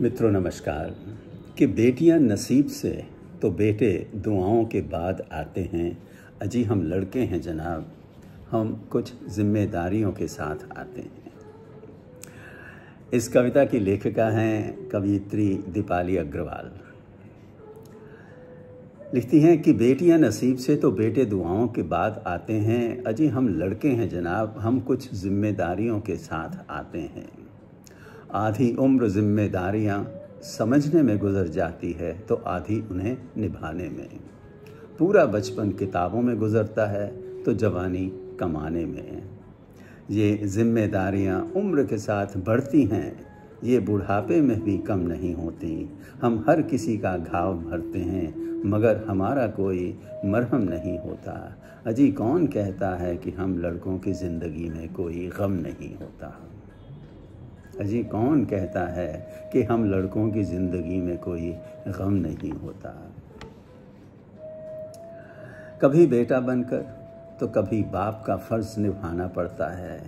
मित्रों नमस्कार। कि बेटियां नसीब से तो बेटे दुआओं के बाद आते हैं। अजी हम लड़के हैं जनाब, हम कुछ जिम्मेदारियों के साथ आते हैं। इस कविता की लेखिका हैं कवयित्री दीपाली अग्रवाल। लिखती हैं कि बेटियां नसीब से तो बेटे दुआओं के बाद आते हैं। अजी हम लड़के हैं जनाब, हम कुछ जिम्मेदारियों के साथ आते हैं। आधी उम्र जिम्मेदारियां समझने में गुजर जाती है तो आधी उन्हें निभाने में। पूरा बचपन किताबों में गुजरता है तो जवानी कमाने में। ये जिम्मेदारियां उम्र के साथ बढ़ती हैं, ये बुढ़ापे में भी कम नहीं होती। हम हर किसी का घाव भरते हैं मगर हमारा कोई मरहम नहीं होता। अजी कौन कहता है कि हम लड़कों की ज़िंदगी में कोई गम नहीं होता। अजी कौन कहता है कि हम लड़कों की ज़िंदगी में कोई गम नहीं होता। कभी बेटा बनकर तो कभी बाप का फ़र्ज़ निभाना पड़ता है।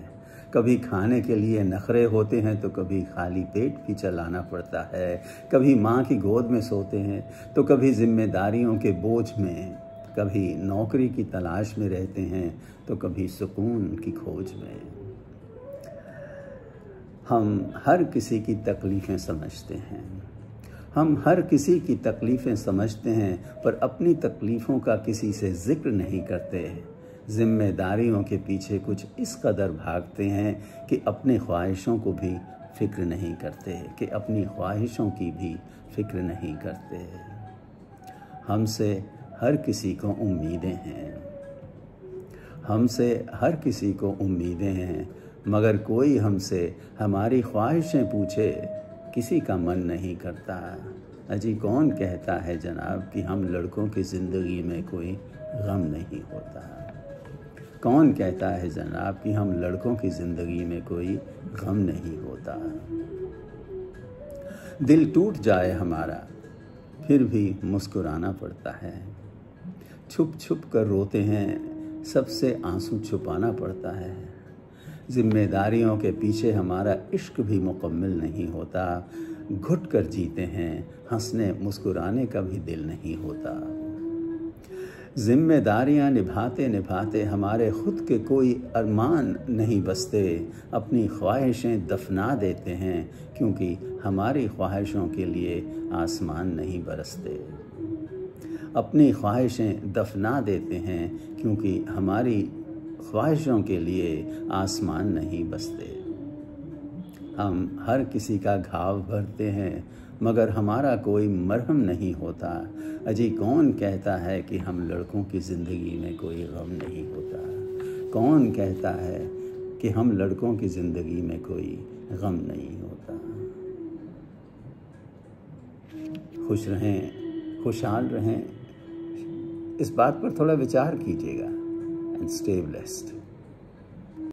कभी खाने के लिए नखरे होते हैं तो कभी खाली पेट भी चलाना पड़ता है। कभी माँ की गोद में सोते हैं तो कभी जिम्मेदारियों के बोझ में। कभी नौकरी की तलाश में रहते हैं तो कभी सुकून की खोज में। हम हर किसी की तकलीफ़ें समझते हैं, हम हर किसी की तकलीफ़ें समझते हैं, पर अपनी तकलीफ़ों का किसी से ज़िक्र नहीं करते। जिम्मेदारियों के पीछे कुछ इस कदर भागते हैं कि अपनी ख्वाहिशों को भी फ़िक्र नहीं करते, कि अपनी ख्वाहिशों की भी फ़िक्र नहीं करते। हमसे हर किसी को उम्मीदें हैं, हमसे हर किसी को उम्मीदें हैं, मगर कोई हमसे हमारी ख्वाहिशें पूछे किसी का मन नहीं करता। अजी कौन कहता है जनाब कि हम लड़कों की ज़िंदगी में कोई गम नहीं होता। कौन कहता है जनाब कि हम लड़कों की ज़िंदगी में कोई गम नहीं होता। दिल टूट जाए हमारा फिर भी मुस्कुराना पड़ता है। छुप छुप कर रोते हैं, सबसे आंसू छुपाना पड़ता है। जिम्मेदारियों के पीछे हमारा इश्क भी मुकम्मल नहीं होता। घुट कर जीते हैं, हंसने मुस्कुराने का भी दिल नहीं होता। जिम्मेदारियां निभाते निभाते हमारे खुद के कोई अरमान नहीं बसते। अपनी ख्वाहिशें दफना देते हैं क्योंकि हमारी ख्वाहिशों के लिए आसमान नहीं बरसते। अपनी ख्वाहिशें दफना देते हैं क्योंकि हमारी ख्वाहिशों के लिए आसमान नहीं बसते। हम हर किसी का घाव भरते हैं मगर हमारा कोई मरहम नहीं होता। अजी कौन कहता है कि हम लड़कों की ज़िंदगी में कोई गम नहीं होता। कौन कहता है कि हम लड़कों की ज़िंदगी में कोई गम नहीं होता। खुश रहें, खुशहाल रहें, इस बात पर थोड़ा विचार कीजिएगा। And stay blessed.